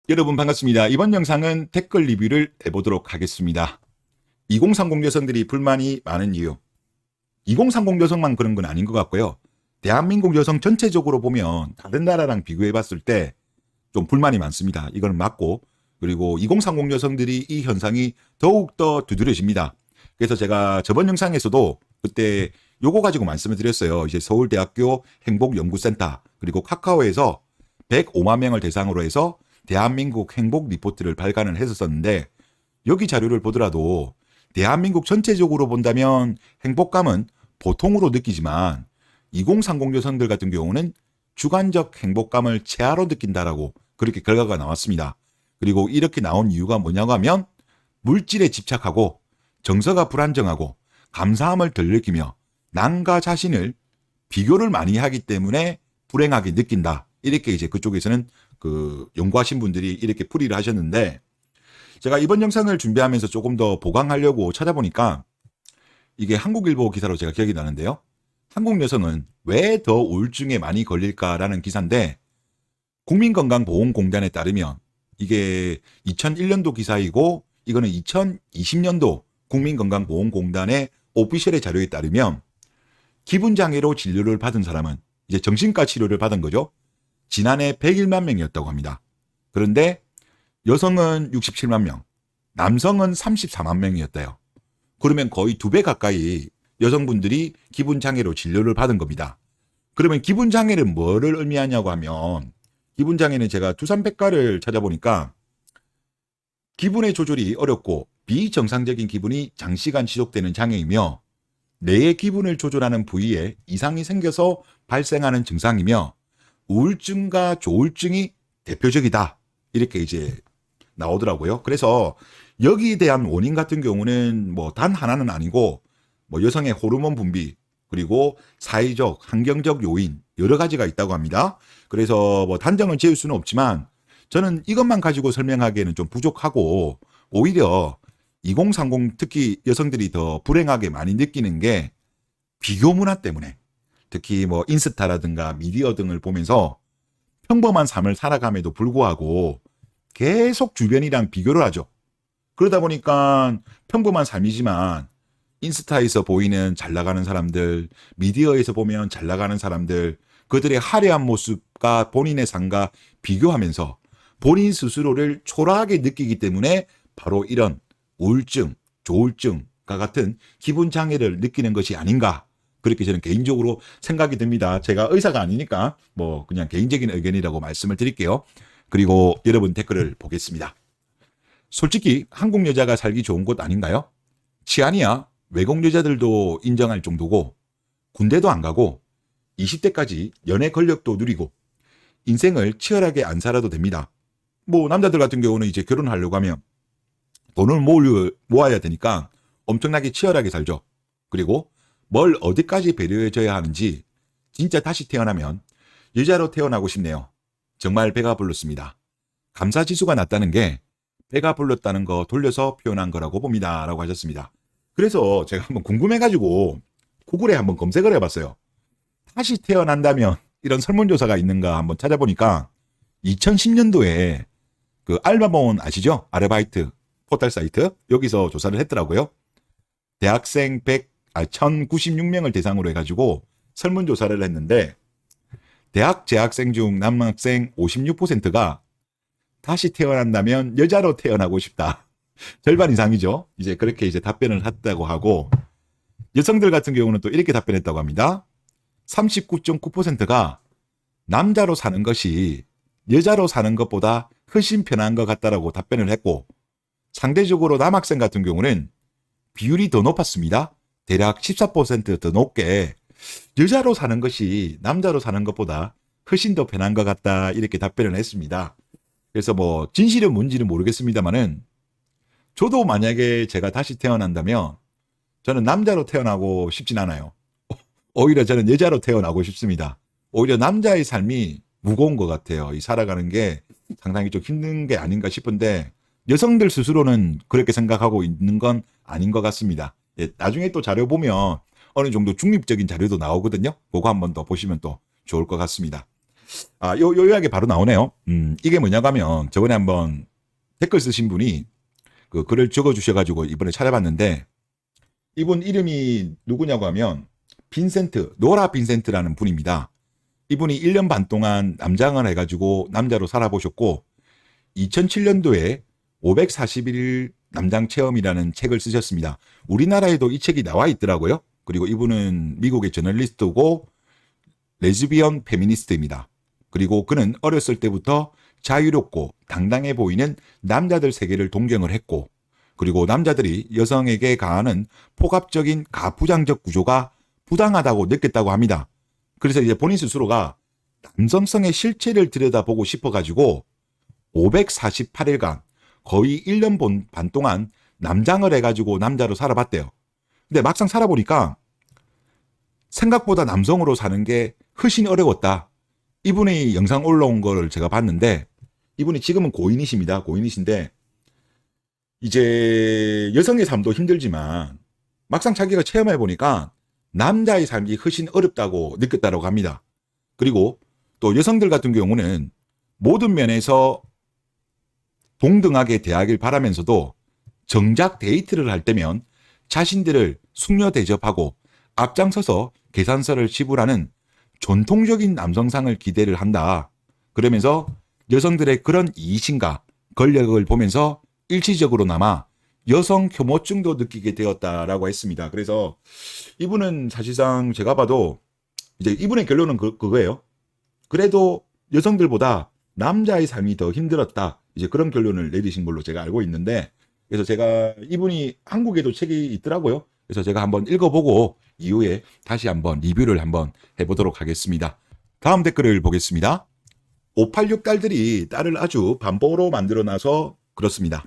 여러분 반갑습니다. 이번 영상은 댓글 리뷰를 해보도록 하겠습니다. 2030 여성들이 불만이 많은 이유. 2030 여성만 그런 건 아닌 것 같고요. 대한민국 여성 전체적으로 보면 다른 나라랑 비교해 봤을 때 좀 불만이 많습니다. 이건 맞고, 그리고 2030 여성들이 이 현상이 더욱더 두드러집니다. 그래서 제가 저번 영상에서도 그때 요거 가지고 말씀을 드렸어요. 이제 서울대학교 행복연구센터 그리고 카카오에서 105만 명을 대상으로 해서 대한민국 행복 리포트를 발간을 했었는데, 여기 자료를 보더라도 대한민국 전체적으로 본다면 행복감은 보통으로 느끼지만 2030 여성들 같은 경우는 주관적 행복감을 최하로 느낀다라고 그렇게 결과가 나왔습니다. 그리고 이렇게 나온 이유가 뭐냐고 하면 물질에 집착하고 정서가 불안정하고 감사함을 덜 느끼며 남과 자신을 비교를 많이 하기 때문에 불행하게 느낀다. 이렇게 이제 그쪽에서는 연구하신 분들이 이렇게 풀이를 하셨는데, 제가 이번 영상을 준비하면서 조금 더 보강하려고 찾아보니까 이게 한국일보 기사로 제가 기억이 나는데요. 한국 여성은 왜 더 우울증에 많이 걸릴까라는 기사인데, 국민건강보험공단에 따르면 이게 2001년도 기사이고 이거는 2020년도 국민건강보험공단의 오피셜의 자료에 따르면 기분장애로 진료를 받은 사람은 이제 정신과 치료를 받은 거죠. 지난해 101만 명이었다고 합니다. 그런데 여성은 67만 명, 남성은 34만 명이었대요. 그러면 거의 2배 가까이 여성분들이 기분장애로 진료를 받은 겁니다. 그러면 기분장애는 뭐를 의미하냐고 하면, 기분장애는 제가 두산백과를 찾아보니까 기분의 조절이 어렵고 비정상적인 기분이 장시간 지속되는 장애이며, 뇌의 기분을 조절하는 부위에 이상이 생겨서 발생하는 증상이며 우울증과 조울증이 대표적이다. 이렇게 이제 나오더라고요. 그래서 여기에 대한 원인 같은 경우는 뭐 단 하나는 아니고, 뭐 여성의 호르몬 분비, 그리고 사회적, 환경적 요인 여러 가지가 있다고 합니다. 그래서 뭐 단정을 지을 수는 없지만 저는 이것만 가지고 설명하기에는 좀 부족하고, 오히려 2030 특히 여성들이 더 불행하게 많이 느끼는 게 비교 문화 때문에, 특히 뭐 인스타라든가 미디어 등을 보면서 평범한 삶을 살아감에도 불구하고 계속 주변이랑 비교를 하죠. 그러다 보니까 평범한 삶이지만 인스타에서 보이는 잘 나가는 사람들, 미디어에서 보면 잘 나가는 사람들, 그들의 화려한 모습과 본인의 삶과 비교하면서 본인 스스로를 초라하게 느끼기 때문에 바로 이런 우울증, 조울증과 같은 기분 장애를 느끼는 것이 아닌가, 그렇게 저는 개인적으로 생각이 듭니다. 제가 의사가 아니니까 뭐 그냥 개인적인 의견이라고 말씀을 드릴게요. 그리고 여러분 댓글을 보겠습니다. 솔직히 한국 여자가 살기 좋은 곳 아닌가요? 치안이야 외국 여자들도 인정할 정도고, 군대도 안 가고 20대까지 연애 권력도 누리고 인생을 치열하게 안 살아도 됩니다. 뭐 남자들 같은 경우는 이제 결혼하려고 하면 돈을 모아야 되니까 엄청나게 치열하게 살죠. 그리고 뭘 어디까지 배려해줘야 하는지, 진짜 다시 태어나면 여자로 태어나고 싶네요. 정말 배가 불렀습니다. 감사지수가 낮다는 게 배가 불렀다는 거 돌려서 표현한 거라고 봅니다. 라고 하셨습니다. 그래서 제가 한번 궁금해가지고 구글에 한번 검색을 해봤어요. 다시 태어난다면 이런 설문조사가 있는가 한번 찾아보니까 2010년도에 그 알바몬 아시죠? 아르바이트 포털 사이트, 여기서 조사를 했더라고요. 대학생 1096명을 대상으로 해가지고 설문조사를 했는데, 대학 재학생 중 남학생 56%가 다시 태어난다면 여자로 태어나고 싶다. 절반 이상이죠. 이제 그렇게 이제 답변을 했다고 하고, 여성들 같은 경우는 또 이렇게 답변했다고 합니다. 39.9%가 남자로 사는 것이 여자로 사는 것보다 훨씬 편한 것 같다라고 답변을 했고, 상대적으로 남학생 같은 경우는 비율이 더 높았습니다. 대략 14%더 높게 여자로 사는 것이 남자로 사는 것보다 훨씬 더 편한 것 같다, 이렇게 답변을 했습니다. 그래서 뭐 진실은 뭔지는 모르겠습니다만은, 저도 만약에 제가 다시 태어난다면 저는 남자로 태어나고 싶진 않아요. 오히려 저는 여자로 태어나고 싶습니다. 오히려 남자의 삶이 무거운 것 같아요. 이 살아가는 게 상당히 좀 힘든 게 아닌가 싶은데, 여성들 스스로는 그렇게 생각하고 있는 건 아닌 것 같습니다. 예, 나중에 또 자료 보면 어느 정도 중립적인 자료도 나오거든요. 그거 한번 더 보시면 또 좋을 것 같습니다. 요 요약이 바로 나오네요. 이게 뭐냐고 하면 저번에 한번 댓글 쓰신 분이 그 글을 적어 주셔가지고 이번에 찾아봤는데 이분 이름이 누구냐고 하면 노라 빈센트라는 분입니다. 이분이 1년 반 동안 남장을 해가지고 남자로 살아보셨고 2007년도에 541일 남장 체험이라는 책을 쓰셨습니다. 우리나라에도 이 책이 나와 있더라고요. 그리고 이분은 미국의 저널리스트고 레즈비언 페미니스트입니다. 그리고 그는 어렸을 때부터 자유롭고 당당해 보이는 남자들 세계를 동경을 했고 그리고 남자들이 여성에게 가하는 폭압적인 가부장적 구조가 부당하다고 느꼈다고 합니다. 그래서 이제 본인 스스로가 남성성의 실체를 들여다보고 싶어가지고 548일간 거의 1년 반 동안 남장을 해가지고 남자로 살아봤대요. 근데 막상 살아보니까 생각보다 남성으로 사는 게 훨씬 어려웠다. 이분의 영상 올라온 걸 제가 봤는데 이분이 지금은 고인이십니다. 고인이신데 이제 여성의 삶도 힘들지만 막상 자기가 체험해 보니까 남자의 삶이 훨씬 어렵다고 느꼈다고 합니다. 그리고 또 여성들 같은 경우는 모든 면에서 동등하게 대하길 바라면서도 정작 데이트를 할 때면 자신들을 숙녀 대접하고 앞장서서 계산서를 지불하는 전통적인 남성상을 기대를 한다. 그러면서 여성들의 그런 이신과 권력을 보면서 일시적으로나마 여성 혐오증도 느끼게 되었다라고 했습니다. 그래서 이분은 사실상 제가 봐도 이제 이분의 결론은 그거예요. 그래도 여성들보다 남자의 삶이 더 힘들었다. 이제 그런 결론을 내리신 걸로 제가 알고 있는데 그래서 제가 이분이 한국에도 책이 있더라고요. 그래서 제가 한번 읽어보고 이후에 다시 한번 리뷰를 한번 해보도록 하겠습니다. 다음 댓글을 보겠습니다. 586 딸들이 딸을 아주 반보로 만들어놔서 그렇습니다.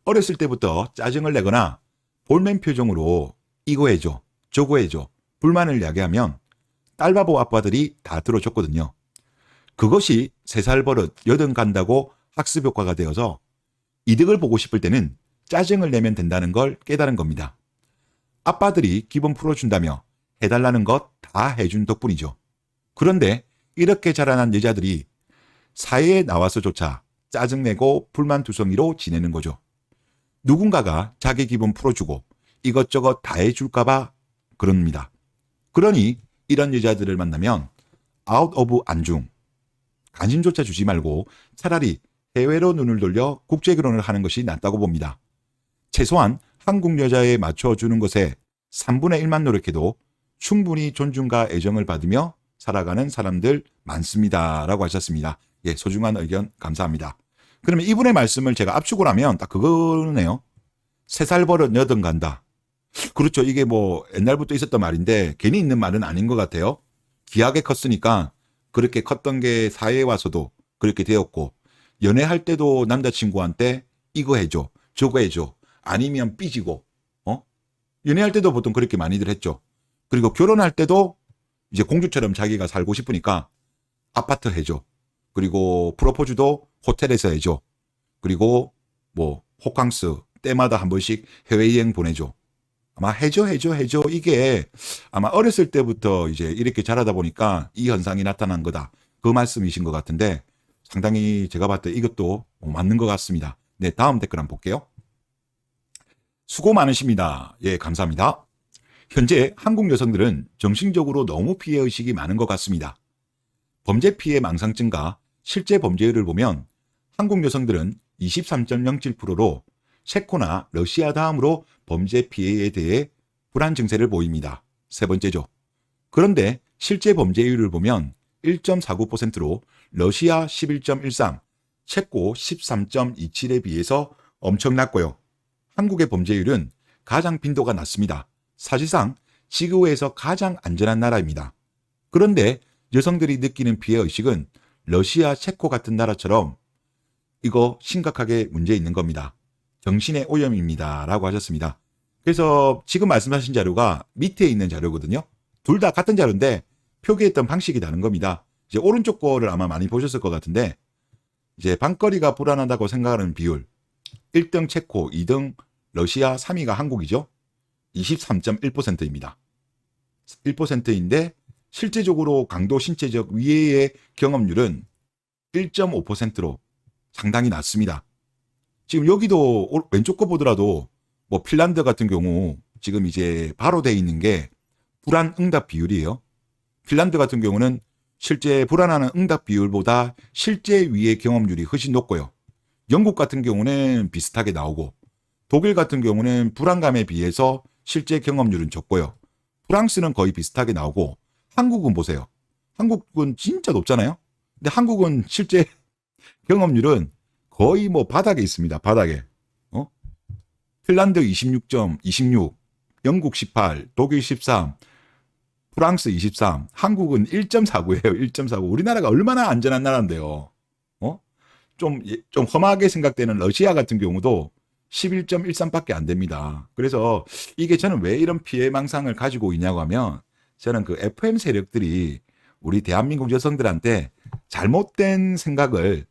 어렸을 때부터 짜증을 내거나 볼멘 표정으로 이거 해줘, 저거 해줘, 불만을 야기하면 딸바보 아빠들이 다 들어줬거든요. 그것이 3살 버릇 여든 간다고 학습 효과가 되어서 이득을 보고 싶을 때는 짜증을 내면 된다는 걸 깨달은 겁니다. 아빠들이 기분 풀어준다며 해달라는 것 다 해준 덕분이죠. 그런데 이렇게 자라난 여자들이 사회에 나와서조차 짜증내고 불만투성이로 지내는 거죠. 누군가가 자기 기분 풀어주고 이것저것 다 해줄까봐 그럽니다. 그러니 이런 여자들을 만나면 아웃 오브 안중, 관심조차 주지 말고 차라리 해외로 눈을 돌려 국제결혼을 하는 것이 낫다고 봅니다. 최소한 한국 여자에 맞춰주는 것에 3분의 1만 노력해도 충분히 존중과 애정을 받으며 살아가는 사람들 많습니다. 라고 하셨습니다. 예, 소중한 의견 감사합니다. 그러면 이분의 말씀을 제가 압축을 하면 딱 그거네요. 3살 버릇 여든 간다. 그렇죠. 이게 뭐 옛날부터 있었던 말인데 괜히 있는 말은 아닌 것 같아요. 귀하게 컸으니까 그렇게 컸던 게 사회에 와서도 그렇게 되었고 연애할 때도 남자친구한테 이거 해줘, 저거 해줘. 아니면 삐지고 연애할 때도 보통 그렇게 많이들 했죠. 그리고 결혼할 때도 이제 공주처럼 자기가 살고 싶으니까 아파트 해줘. 그리고 프로포즈도 호텔에서 해줘. 그리고 뭐 호캉스 때마다 한 번씩 해외여행 보내줘. 아마 해줘 이게 아마 어렸을 때부터 이제 이렇게 자라다 보니까 이 현상이 나타난 거다. 그 말씀이신 것 같은데 상당히 제가 봤을 때 이것도 맞는 것 같습니다. 네, 다음 댓글 한번 볼게요. 수고 많으십니다. 예, 감사합니다. 현재 한국 여성들은 정신적으로 너무 피해의식이 많은 것 같습니다. 범죄 피해 망상증과 실제 범죄율을 보면 한국 여성들은 23.07%로 체코나 러시아 다음으로 범죄 피해에 대해 불안 증세를 보입니다. 세 번째죠. 그런데 실제 범죄율을 보면 1.49%로 러시아 11.13, 체코 13.27에 비해서 엄청 낮고요. 한국의 범죄율은 가장 빈도가 낮습니다. 사실상 지구에서 가장 안전한 나라입니다. 그런데 여성들이 느끼는 피해의식은 러시아, 체코 같은 나라처럼 이거 심각하게 문제 있는 겁니다. 정신의 오염입니다. 라고 하셨습니다. 그래서 지금 말씀하신 자료가 밑에 있는 자료거든요. 둘 다 같은 자료인데 표기했던 방식이 다른 겁니다. 이제 오른쪽 거를 아마 많이 보셨을 것 같은데 이제 방거리가 불안하다고 생각하는 비율 1등 체코, 2등 러시아, 3위가 한국이죠. 23.1%입니다. 1%인데 실제적으로 강도 신체적 위해의 경험률은 1.5%로 상당히 낮습니다. 지금 여기도 왼쪽 거 보더라도 뭐 핀란드 같은 경우 지금 이제 바로 돼 있는 게 불안 응답 비율이에요. 핀란드 같은 경우는 실제 불안하는 응답 비율보다 실제 위해 경험률이 훨씬 높고요. 영국 같은 경우는 비슷하게 나오고, 독일 같은 경우는 불안감에 비해서 실제 경험률은 적고요. 프랑스는 거의 비슷하게 나오고, 한국은 보세요. 한국은 진짜 높잖아요. 근데 한국은 실제 경험률은 거의 뭐 바닥에 있습니다. 바닥에. 핀란드 26, 영국 18, 독일 13, 프랑스 23, 한국은 1.49예요. 1.49. 우리나라가 얼마나 안전한 나라인데요. 좀 험하게 생각되는 러시아 같은 경우도 11.13밖에 안 됩니다. 그래서 이게 저는 왜 이런 피해망상을 가지고 있냐고 하면, 저는 그 FM 세력들이 우리 대한민국 여성들한테 잘못된 생각을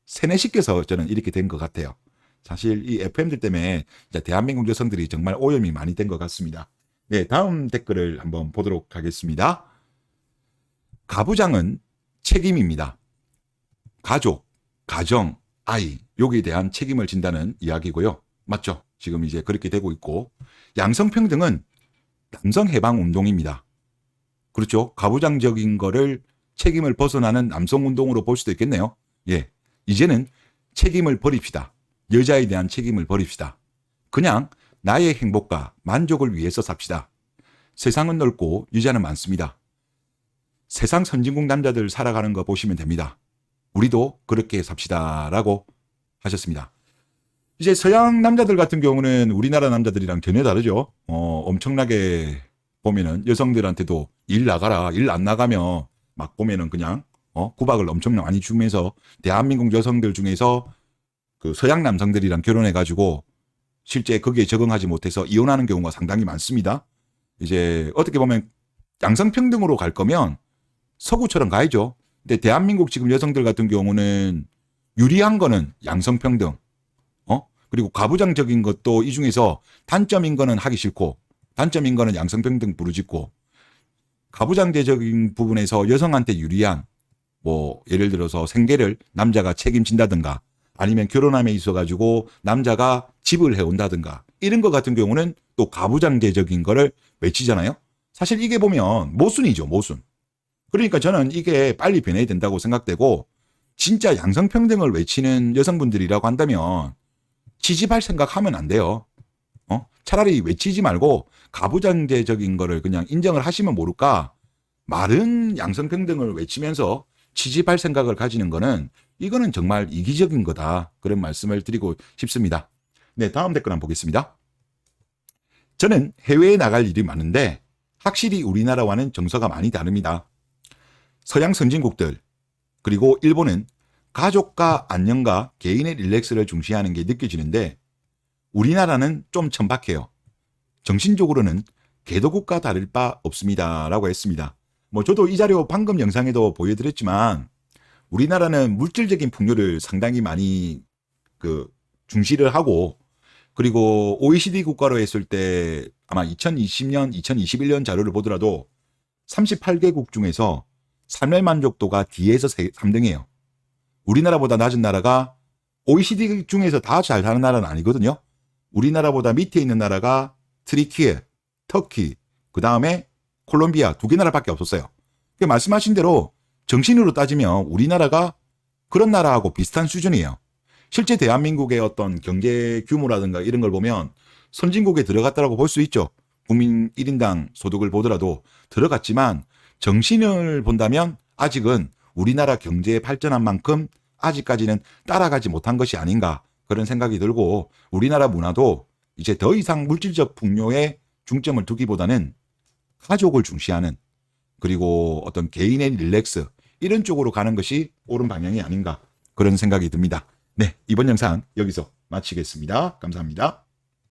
세뇌시켜서 저는 이렇게 된 것 같아요. 사실 이 FM들 때문에 대한민국 여성들이 정말 오염이 많이 된 것 같습니다. 네, 다음 댓글을 한번 보도록 하겠습니다. 가부장은 책임입니다. 가족, 가정, 아이, 여기에 대한 책임을 진다는 이야기고요. 맞죠? 지금 이제 그렇게 되고 있고, 양성평등은 남성해방운동입니다. 그렇죠? 가부장적인 거를 책임을 벗어나는 남성운동으로 볼 수도 있겠네요. 예, 이제는 책임을 버립시다. 여자에 대한 책임을 버립시다. 그냥 나의 행복과 만족을 위해서 삽시다. 세상은 넓고 여자는 많습니다. 세상 선진국 남자들 살아가는 거 보시면 됩니다. 우리도 그렇게 삽시다 라고 하셨습니다. 이제 서양 남자들 같은 경우는 우리나라 남자들이랑 전혀 다르죠. 엄청나게 보면은 여성들한테도 일 나가라, 일 안 나가면 막 보면은 그냥 구박을 엄청 많이 주면서, 대한민국 여성들 중에서 그 서양 남성들이랑 결혼해가지고 실제 거기에 적응하지 못해서 이혼하는 경우가 상당히 많습니다. 이제 어떻게 보면 양성평등으로 갈 거면 서구처럼 가야죠. 근데 대한민국 지금 여성들 같은 경우는 유리한 거는 양성평등, 그리고 가부장적인 것도 이 중에서 단점인 거는 하기 싫고, 단점인 거는 양성평등 부르짖고, 가부장제적인 부분에서 여성한테 유리한, 뭐 예를 들어서 생계를 남자가 책임진다든가, 아니면 결혼함에 있어가지고 남자가 집을 해온다든가, 이런 것 같은 경우는 또 가부장제적인 거를 외치잖아요. 사실 이게 보면 모순이죠, 모순. 그러니까 저는 이게 빨리 변해야 된다고 생각되고, 진짜 양성평등을 외치는 여성분들이라고 한다면 취집할 생각하면 안 돼요. 차라리 외치지 말고 가부장제적인 거를 그냥 인정을 하시면 모를까, 말은 양성평등을 외치면서 취집할 생각을 가지는 거는, 이거는 정말 이기적인 거다, 그런 말씀을 드리고 싶습니다. 네, 다음 댓글 한번 보겠습니다. 저는 해외에 나갈 일이 많은데 확실히 우리나라와는 정서가 많이 다릅니다. 서양 선진국들, 그리고 일본은 가족과 안녕과 개인의 릴렉스를 중시하는 게 느껴지는데, 우리나라는 좀 천박해요. 정신적으로는 개도국과 다를 바 없습니다 라고 했습니다. 뭐 저도 이 자료 방금 영상에도 보여드렸지만, 우리나라는 물질적인 풍요를 상당히 많이 중시를 하고, 그리고 OECD 국가로 했을 때 아마 2020년, 2021년 자료를 보더라도 38개국 중에서 삶의 만족도가 D에서 3등이에요. 우리나라보다 낮은 나라가 OECD 중에서 다 잘 사는 나라는 아니거든요. 우리나라보다 밑에 있는 나라가 트리키에, 터키, 그 다음에 콜롬비아 2개 나라밖에 없었어요. 말씀하신 대로 정신으로 따지면 우리나라가 그런 나라하고 비슷한 수준이에요. 실제 대한민국의 어떤 경제 규모라든가 이런 걸 보면 선진국에 들어갔다고 볼 수 있죠. 국민 1인당 소득을 보더라도 들어갔지만, 정신을 본다면 아직은 우리나라 경제에 발전한 만큼 아직까지는 따라가지 못한 것이 아닌가, 그런 생각이 들고, 우리나라 문화도 이제 더 이상 물질적 풍요에 중점을 두기보다는 가족을 중시하는, 그리고 어떤 개인의 릴렉스, 이런 쪽으로 가는 것이 옳은 방향이 아닌가, 그런 생각이 듭니다. 네, 이번 영상 여기서 마치겠습니다. 감사합니다.